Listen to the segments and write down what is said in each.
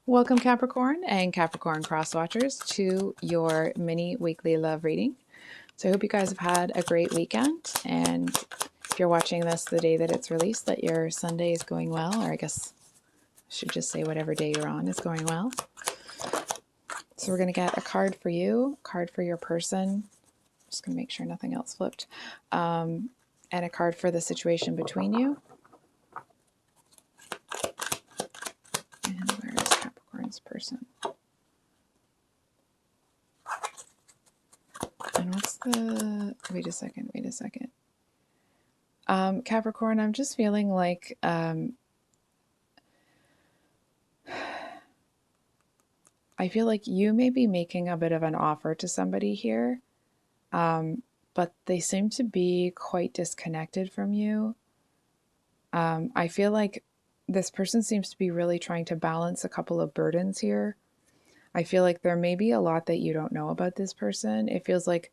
Welcome, Capricorn and Capricorn cross watchers, to your mini weekly love reading. So I hope you guys have had a great weekend, and if you're watching this the day that it's released, that your Sunday is going well, or I guess I should just say whatever day you're on is going well. So we're going to get a card for you, a card for your person. Just going to make sure nothing else flipped, and a card for the situation between you. And where is Capricorn's person? And what's the, wait a second. Capricorn, I'm just feeling like I feel like you may be making a bit of an offer to somebody here, but they seem to be quite disconnected from you. I feel like this person seems to be really trying to balance a couple of burdens here. I feel like there may be a lot that you don't know about this person. It feels like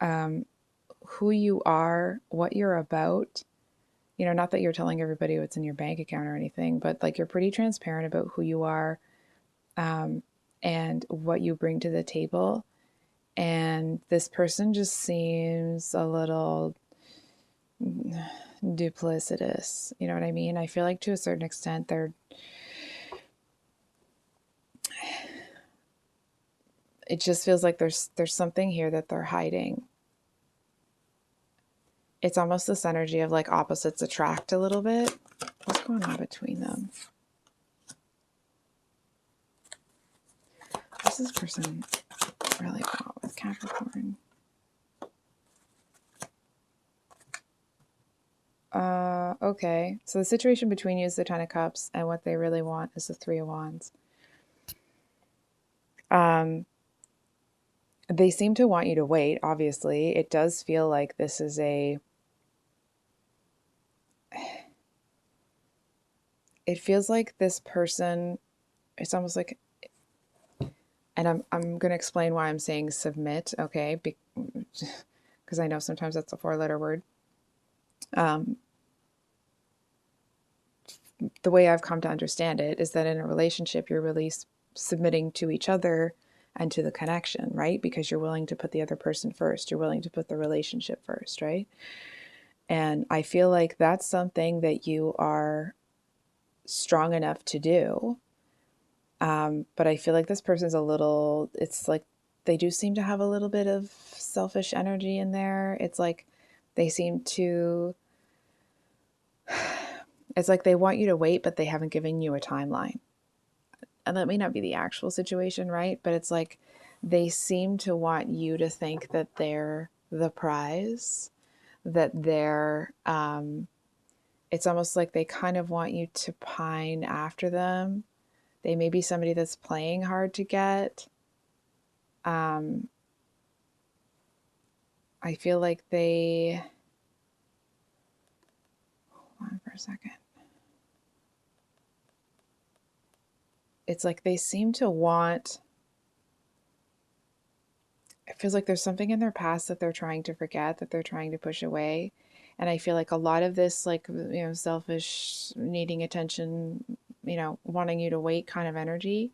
who you are, what you're about, not that you're telling everybody what's in your bank account or anything, but like you're pretty transparent about who you are, and what you bring to the table. And this person just seems a little duplicitous. You know what I mean? I feel like to a certain extent it just feels like there's something here that they're hiding. It's almost this energy of like opposites attract a little bit. What's going on between them? What's this person really want with Capricorn? Okay. So the situation between you is the Ten of Cups, and what they really want is the Three of Wands. They seem to want you to wait, obviously. It does feel like this is it feels like this person, it's almost like, and I'm going to explain why I'm saying submit, okay? Because I know sometimes that's a four-letter word. The way I've come to understand it is that in a relationship, you're really submitting to each other and to the connection, right? Because you're willing to put the other person first. You're willing to put the relationship first, right? And I feel like that's something that you are strong enough to do. But I feel like this person's a little, it's like they do seem to have a little bit of selfish energy in there. It's like they seem to, it's like they want you to wait, but they haven't given you a timeline. And that may not be the actual situation, right? But it's like they seem to want you to think that they're the prize, that they're, it's almost like they kind of want you to pine after them. They may be somebody that's playing hard to get. I feel like they, hold on for a second. It's like they seem to want, it feels like there's something in their past that they're trying to forget, that they're trying to push away. And I feel like a lot of this, like, selfish, needing attention, wanting you to wait kind of energy,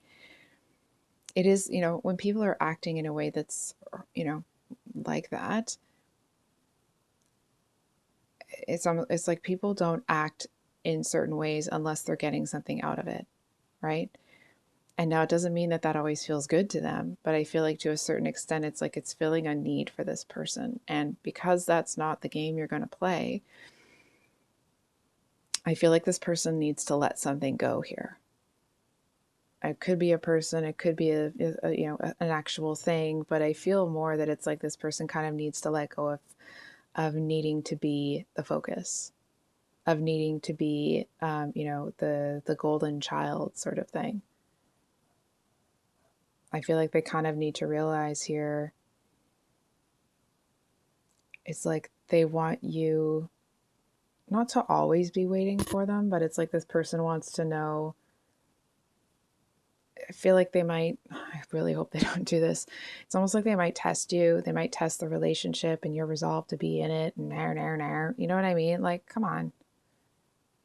it is, when people are acting in a way that's, like that, it's like people don't act in certain ways unless they're getting something out of it, right? And now it doesn't mean that that always feels good to them, but I feel like to a certain extent, it's like it's filling a need for this person. And because that's not the game you're going to play, I feel like this person needs to let something go here. It could be a person, it could be an actual thing, but I feel more that it's like this person kind of needs to let go of needing to be the focus, of needing to be, the golden child sort of thing. I feel like they kind of need to realize here, it's like they want you not to always be waiting for them, but it's like this person wants to know. I feel like they might, I really hope they don't do this. It's almost like they might test you. They might test the relationship and your resolve to be in it, and nair. You know what I mean? Like, come on.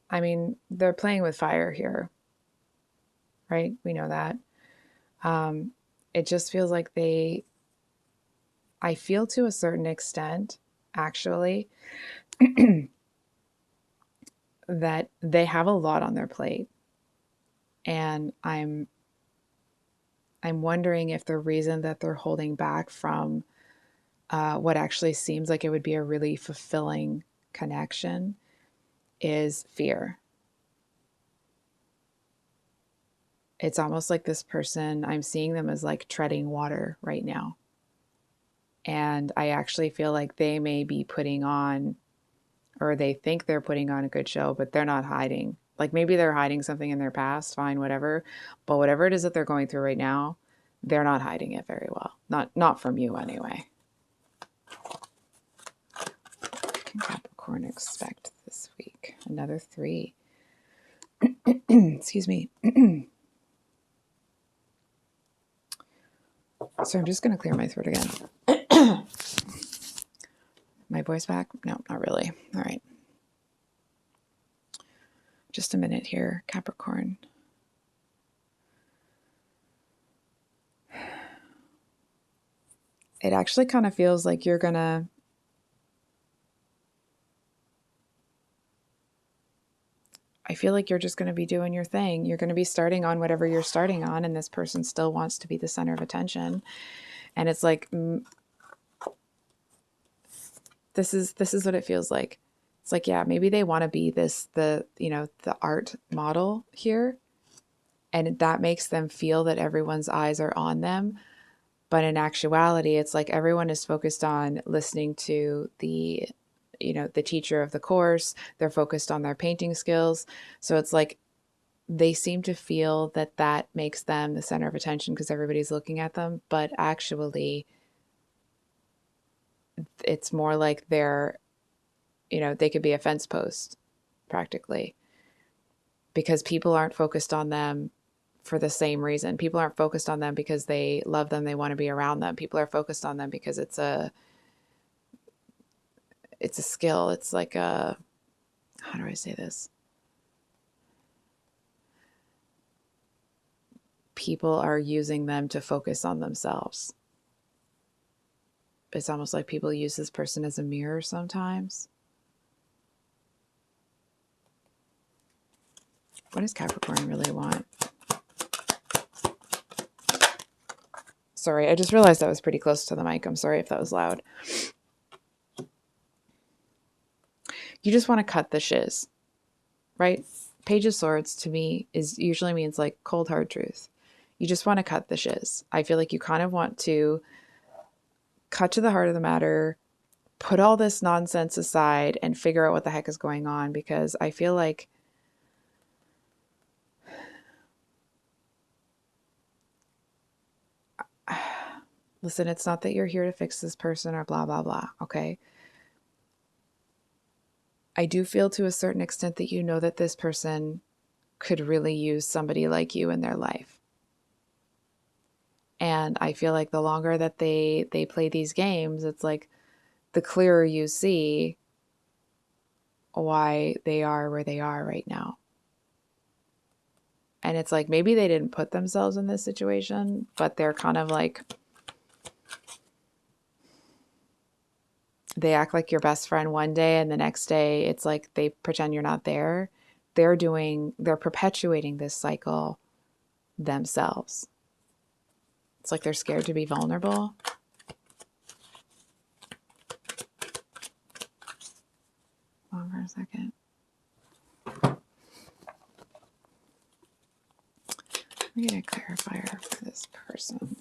I mean, they're playing with fire here. right? We know that. It just feels like I feel to a certain extent, actually, that they have a lot on their plate. And I'm wondering if the reason that they're holding back from what actually seems like it would be a really fulfilling connection is fear. It's almost like this person, I'm seeing them as like treading water right now. And I actually feel like they may be putting on, or they think they're putting on a good show, but they're not hiding. Like maybe they're hiding something in their past, fine, whatever. But whatever it is that they're going through right now, they're not hiding it very well. Not from you anyway. What can Capricorn expect this week? Another 3. Excuse me. So I'm just going to clear my throat again. My voice back? No, not really. All right. Just a minute here, Capricorn. It actually kind of feels like you're going to I feel like you're just going to be doing your thing. You're going to be starting on whatever you're starting on, and this person still wants to be the center of attention. And it's like, this is what it feels like. It's like, yeah, maybe they want to be the art model here, and that makes them feel that everyone's eyes are on them. But in actuality, it's like everyone is focused on listening to the teacher of the course. They're focused on their painting skills. So it's like they seem to feel that that makes them the center of attention because everybody's looking at them. But actually, it's more like they could be a fence post practically, because people aren't focused on them for the same reason. People aren't focused on them because they love them, they want to be around them. People are focused on them because it's a skill. It's like how do I say this? People are using them to focus on themselves. It's almost like people use this person as a mirror sometimes. What does Capricorn really want? Sorry, I just realized I was pretty close to the mic. I'm sorry if that was loud. You just want to cut the shiz, right? Page of Swords to me usually means like cold hard truth. You just want to cut the shiz. I feel like you kind of want to cut to the heart of the matter, put all this nonsense aside and figure out what the heck is going on, because I feel like listen, it's not that you're here to fix this person or blah, blah, blah, okay? I do feel to a certain extent that you know that this person could really use somebody like you in their life. And I feel like the longer that they play these games, it's like the clearer you see why they are where they are right now. And it's like maybe they didn't put themselves in this situation, but they're kind of like, they act like your best friend one day and the next day it's like they pretend you're not there. They're perpetuating this cycle themselves. It's like they're scared to be vulnerable. Hold on for a second. Let me get a clarifier for this person.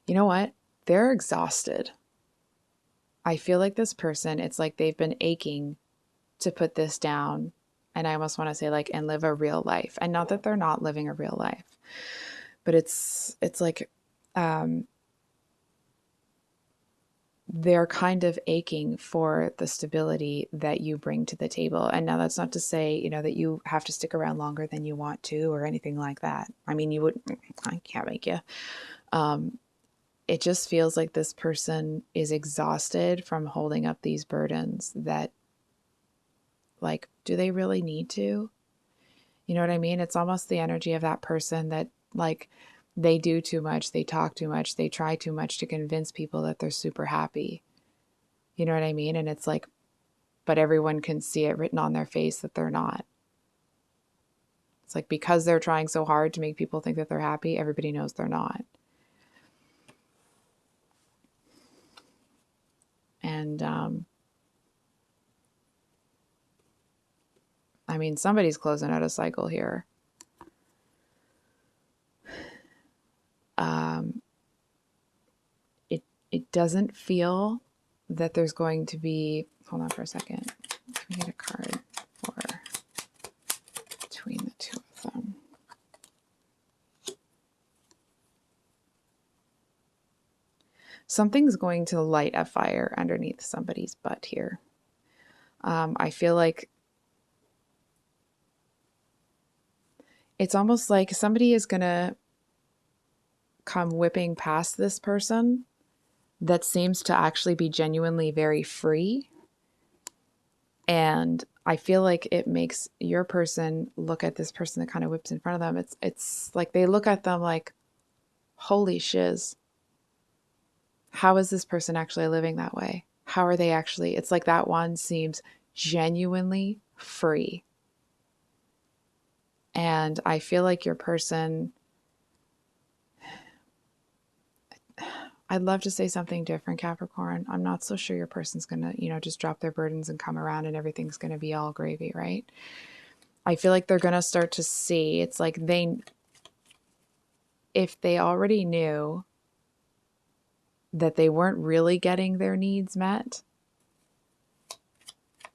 You know what? They're exhausted. I feel like this person, it's like they've been aching to put this down. And I almost want to say like, and live a real life. And not that they're not living a real life, but it's like, they're kind of aching for the stability that you bring to the table. And now that's not to say, that you have to stick around longer than you want to or anything like that. I mean, I can't make you. It just feels like this person is exhausted from holding up these burdens that like, do they really need to? You know what I mean? It's almost the energy of that person that, like, they do too much, they talk too much, they try too much to convince people that they're super happy. You know what I mean? And it's like, but everyone can see it written on their face that they're not. It's like, because they're trying so hard to make people think that they're happy, everybody knows they're not. And, I mean, somebody's closing out a cycle here. It doesn't feel that there's going to be, hold on for a second. Let me get a card for between the two of them. Something's going to light a fire underneath somebody's butt here. I feel like it's almost like somebody is going to come whipping past this person that seems to actually be genuinely very free. And I feel like it makes your person look at this person that kind of whips in front of them. It's like they look at them like, holy shiz. How is this person actually living that way? How are they actually? It's like that one seems genuinely free. And I feel like your person, I'd love to say something different, Capricorn. I'm not so sure your person's going to, just drop their burdens and come around and everything's going to be all gravy, right? I feel like they're going to start to see, it's like if they already knew that they weren't really getting their needs met,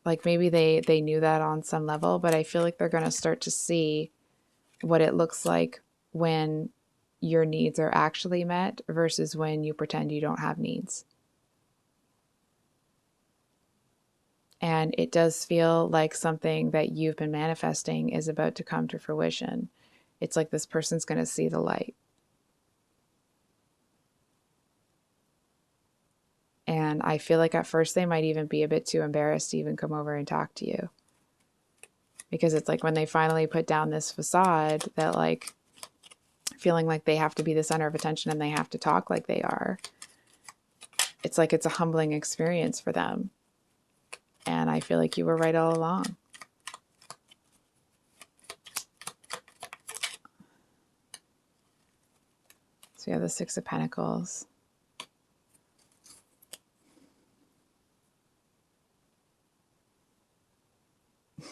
like maybe they knew that on some level, but I feel like they're going to start to see what it looks like when your needs are actually met versus when you pretend you don't have needs. And it does feel like something that you've been manifesting is about to come to fruition. It's like this person's going to see the light. And I feel like at first they might even be a bit too embarrassed to even come over and talk to you. Because it's like when they finally put down this facade that, like, feeling like they have to be the center of attention and they have to talk like they are, it's like it's a humbling experience for them. And I feel like you were right all along. So we have the Six of Pentacles.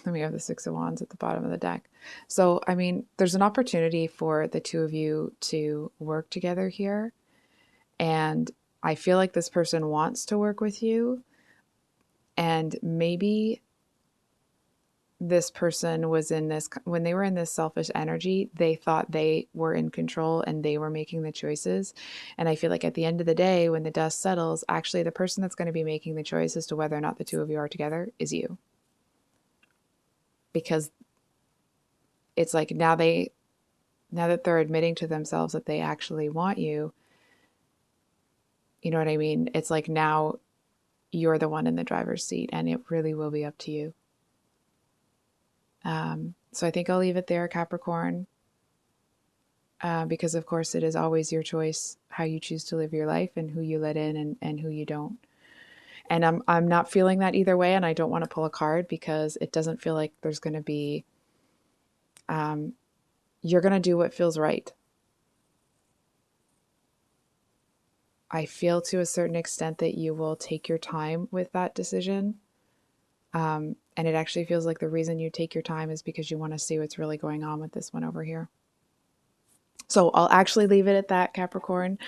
Then we have the Six of Wands at the bottom of the deck. So, I mean, there's an opportunity for the two of you to work together here. And I feel like this person wants to work with you. And maybe this person was in this, when they were in this selfish energy, they thought they were in control and they were making the choices. And I feel like at the end of the day, when the dust settles, actually the person that's going to be making the choice as to whether or not the two of you are together is you. Because it's like now that they're admitting to themselves that they actually want you, you know what I mean? It's like now you're the one in the driver's seat and it really will be up to you. So I think I'll leave it there, Capricorn, because of course it is always your choice how you choose to live your life and who you let in and who you don't. And I'm not feeling that either way, and I don't want to pull a card because it doesn't feel like there's going to be, you're going to do what feels right. I feel to a certain extent that you will take your time with that decision. And it actually feels like the reason you take your time is because you want to see what's really going on with this one over here. So I'll actually leave it at that, Capricorn.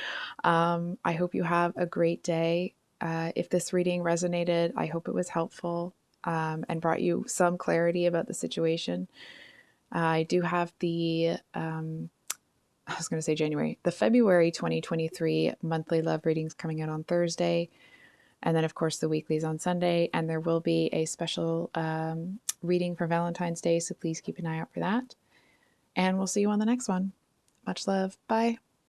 I hope you have a great day. If this reading resonated, I hope it was helpful and brought you some clarity about the situation. I do have the, I was going to say January, the February 2023 monthly love readings coming out on Thursday. And then, of course, the weeklies on Sunday. And there will be a special reading for Valentine's Day, so please keep an eye out for that. And we'll see you on the next one. Much love. Bye.